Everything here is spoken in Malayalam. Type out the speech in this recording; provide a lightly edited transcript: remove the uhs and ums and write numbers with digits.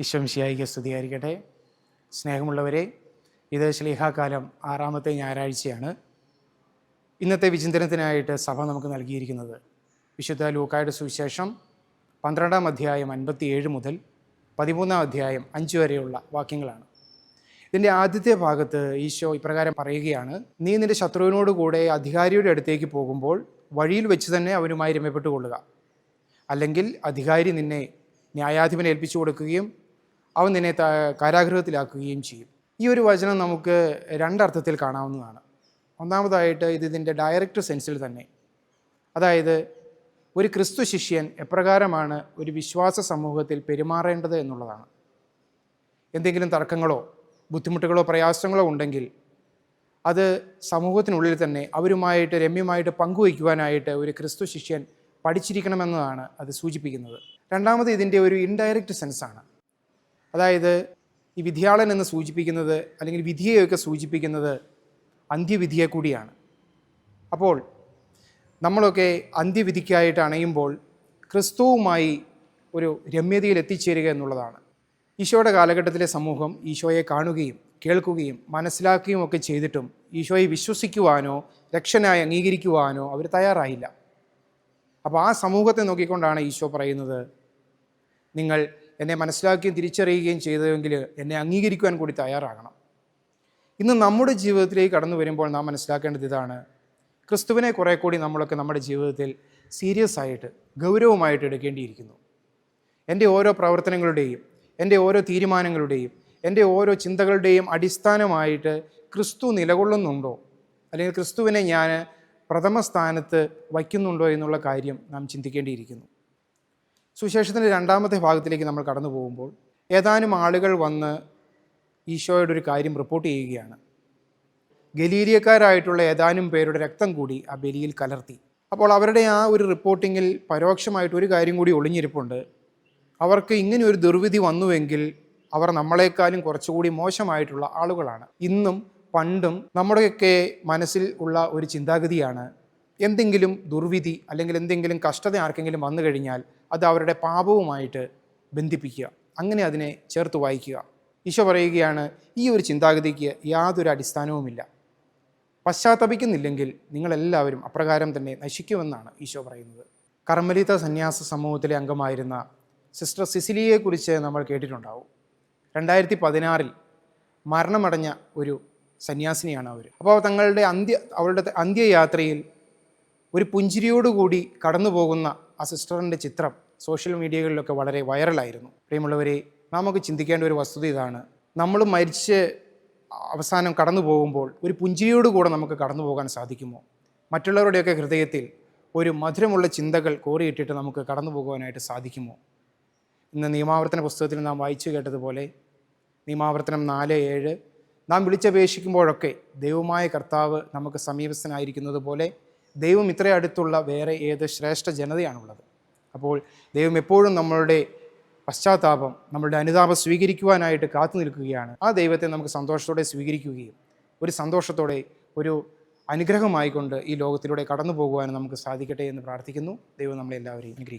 ഈശോമിശിഹായിക്ക് സ്തുതിയായിരിക്കട്ടെ. സ്നേഹമുള്ളവരെ, ഇത് ശ്ലീഹാകാലം 6-ാമത്തെ ഞായറാഴ്ചയാണ്. ഇന്നത്തെ വിചിന്തനത്തിനായിട്ട് സഭ നമുക്ക് നൽകിയിരിക്കുന്നത് വിശുദ്ധ ലൂക്കായുടെ സുവിശേഷം 12-ാം അധ്യായം 57 മുതൽ 13-ാം അധ്യായം 5 വരെയുള്ള വാക്യങ്ങളാണ്. ഇതിൻ്റെ ആദ്യത്തെ ഭാഗത്ത് ഈശോ ഇപ്രകാരം പറയുകയാണ്: നീ നിൻ്റെ ശത്രുവിനോട് കൂടെ അധികാരിയുടെ അടുത്തേക്ക് പോകുമ്പോൾ വഴിയിൽ വെച്ച് തന്നെ അവനുമായി രമ്യപ്പെട്ടുകൊള്ളുക. അല്ലെങ്കിൽ അധികാരി നിന്നെ ന്യായാധിപനെ ഏൽപ്പിച്ചു കൊടുക്കുകയും അവൻ നിന്നെ കാരാഗൃഹത്തിലാക്കുകയും ചെയ്യും. ഈ ഒരു വചനം നമുക്ക് രണ്ടർത്ഥത്തിൽ കാണാവുന്നതാണ്. ഒന്നാമതായിട്ട് ഇതിൻ്റെ ഡയറക്റ്റ് സെൻസിൽ തന്നെ, അതായത് ഒരു ക്രിസ്തു ശിഷ്യൻ എപ്രകാരമാണ് ഒരു വിശ്വാസ സമൂഹത്തിൽ പെരുമാറേണ്ടത് എന്നുള്ളതാണ്. എന്തെങ്കിലും തർക്കങ്ങളോ ബുദ്ധിമുട്ടുകളോ പ്രയാസങ്ങളോ ഉണ്ടെങ്കിൽ അത് സമൂഹത്തിനുള്ളിൽ തന്നെ അവരുമായിട്ട് രമ്യമായിട്ട് പങ്കുവയ്ക്കുവാനായിട്ട് ഒരു ക്രിസ്തു ശിഷ്യൻ പഠിച്ചിരിക്കണമെന്നതാണ് അത് സൂചിപ്പിക്കുന്നത്. രണ്ടാമത് ഇതിൻ്റെ ഒരു ഇൻഡയറക്റ്റ് സെൻസാണ്. അതായത് ഈ വിധിയാളൻ എന്ന് സൂചിപ്പിക്കുന്നത്, അല്ലെങ്കിൽ വിധിയെയൊക്കെ സൂചിപ്പിക്കുന്നത് അന്ത്യവിധിയെ കൂടിയാണ്. അപ്പോൾ നമ്മളൊക്കെ അന്ത്യവിധിക്കായിട്ട് അണയുമ്പോൾ ക്രിസ്തുവുമായി ഒരു രമ്യതയിൽ എത്തിച്ചേരുക എന്നുള്ളതാണ്. ഈശോയുടെ കാലഘട്ടത്തിലെ സമൂഹം ഈശോയെ കാണുകയും കേൾക്കുകയും മനസ്സിലാക്കുകയും ഒക്കെ ചെയ്തിട്ടും ഈശോയെ വിശ്വസിക്കുവാനോ രക്ഷനായി അംഗീകരിക്കുവാനോ അവർ തയ്യാറായില്ല. അപ്പോൾ ആ സമൂഹത്തെ നോക്കിക്കൊണ്ടാണ് ഈശോ പറയുന്നത്, നിങ്ങൾ എന്നെ മനസ്സിലാക്കുകയും തിരിച്ചറിയുകയും ചെയ്തതെങ്കിൽ എന്നെ അംഗീകരിക്കുവാൻ കൂടി തയ്യാറാകണം. ഇന്ന് നമ്മുടെ ജീവിതത്തിലേക്ക് കടന്നു വരുമ്പോൾ നാം മനസ്സിലാക്കേണ്ടത് ഇതാണ്: ക്രിസ്തുവിനെ കുറേ കൂടി നമ്മളൊക്കെ നമ്മുടെ ജീവിതത്തിൽ സീരിയസ് ആയിട്ട് ഗൗരവമായിട്ട് എടുക്കേണ്ടിയിരിക്കുന്നു. എൻ്റെ ഓരോ പ്രവർത്തനങ്ങളുടെയും എൻ്റെ ഓരോ തീരുമാനങ്ങളുടെയും എൻ്റെ ഓരോ ചിന്തകളുടെയും അടിസ്ഥാനമായിട്ട് ക്രിസ്തു നിലകൊള്ളുന്നുണ്ടോ, അല്ലെങ്കിൽ ക്രിസ്തുവിനെ ഞാൻ പ്രഥമ സ്ഥാനത്ത് വയ്ക്കുന്നുണ്ടോ എന്നുള്ള കാര്യം നാം ചിന്തിക്കേണ്ടിയിരിക്കുന്നു. സുവിശേഷത്തിൻ്റെ 2-ാമത്തെ ഭാഗത്തിലേക്ക് നമ്മൾ കടന്നു പോകുമ്പോൾ ഏതാനും ആളുകൾ വന്ന് ഈശോയുടെ ഒരു കാര്യം റിപ്പോർട്ട് ചെയ്യുകയാണ്. ഗലീലിയക്കാരായിട്ടുള്ള ഏതാനും പേരുടെ രക്തം കൂടി ആ ബലിയിൽ കലർത്തി. അപ്പോൾ അവരുടെ ആ ഒരു റിപ്പോർട്ടിങ്ങിൽ പരോക്ഷമായിട്ട് ഒരു കാര്യം കൂടി ഒളിഞ്ഞിരിപ്പുണ്ട്. അവർക്ക് ഇങ്ങനെ ഒരു ദുർവിധി വന്നുവെങ്കിൽ അവർ നമ്മളെക്കാളും കുറച്ചുകൂടി മോശമായിട്ടുള്ള ആളുകളാണ്. ഇന്നും പണ്ടും നമ്മുടെയൊക്കെ മനസ്സിൽ ഉള്ള ഒരു ചിന്താഗതിയാണ്, എന്തെങ്കിലും ദുർവിധി അല്ലെങ്കിൽ എന്തെങ്കിലും കഷ്ടത ആർക്കെങ്കിലും വന്നു കഴിഞ്ഞാൽ അത് അവരുടെ പാപവുമായിട്ട് ബന്ധിപ്പിക്കുക, അങ്ങനെ അതിനെ ചേർത്ത് വായിക്കുക. ഈശോ പറയുകയാണ്, ഈ ഒരു ചിന്താഗതിക്ക് യാതൊരു അടിസ്ഥാനവുമില്ല. പശ്ചാത്തപിക്കുന്നില്ലെങ്കിൽ നിങ്ങളെല്ലാവരും അപ്രകാരം തന്നെ നശിക്കുമെന്നാണ് ഈശോ പറയുന്നത്. കർമ്മലീത്ത സന്യാസ സമൂഹത്തിലെ അംഗമായിരുന്ന സിസ്റ്റർ സിസിലിയെക്കുറിച്ച് നമ്മൾ കേട്ടിട്ടുണ്ടാവും. 2016 മരണമടഞ്ഞ ഒരു സന്യാസിനിയാണ് അവർ. അപ്പോൾ അവരുടെ അന്ത്യയാത്രയിൽ ഒരു പുഞ്ചിരിയോടുകൂടി കടന്നു പോകുന്ന ആ സിസ്റ്ററിൻ്റെ ചിത്രം സോഷ്യൽ മീഡിയകളിലൊക്കെ വളരെ വൈറലായിരുന്നു. പ്രിയമുള്ളവരെ, നമുക്ക് ചിന്തിക്കേണ്ട ഒരു വസ്തുത ഇതാണ്: നമ്മൾ മരിച്ച് അവസാനം കടന്നു പോകുമ്പോൾ ഒരു പുഞ്ചിരിയോടുകൂടെ നമുക്ക് കടന്നു പോകാൻ സാധിക്കുമോ? മറ്റുള്ളവരുടെയൊക്കെ ഹൃദയത്തിൽ ഒരു മധുരമുള്ള ചിന്തകൾ കോറിയിട്ടിട്ട് നമുക്ക് കടന്നു പോകുവാനായിട്ട് സാധിക്കുമോ? ഇന്ന് നിയമാവർത്തന പുസ്തകത്തിൽ നാം വായിച്ചു കേട്ടതുപോലെ, നിയമാവർത്തനം 4:7, നാം വിളിച്ചപേക്ഷിക്കുമ്പോഴൊക്കെ ദൈവമായ കർത്താവ് നമുക്ക് സമീപസ്ഥനായിരിക്കുന്നത് പോലെ ദൈവം ഇത്ര അടുത്തുള്ള വേറെ ഏത് ശ്രേഷ്ഠ ജനതയാണുള്ളത്. അപ്പോൾ ദൈവം എപ്പോഴും നമ്മളുടെ പശ്ചാത്താപം, നമ്മളുടെ അനുതാപം സ്വീകരിക്കുവാനായിട്ട് കാത്തു നിൽക്കുകയാണ്. ആ ദൈവത്തെ നമുക്ക് സന്തോഷത്തോടെ സ്വീകരിക്കുകയും ഒരു സന്തോഷത്തോടെ ഒരു അനുഗ്രഹമായിക്കൊണ്ട് ഈ ലോകത്തിലൂടെ കടന്നു പോകുവാനും നമുക്ക് സാധിക്കട്ടെ എന്ന് പ്രാർത്ഥിക്കുന്നു. ദൈവം നമ്മളെല്ലാവരെയും അനുഗ്രഹിക്കട്ടെ.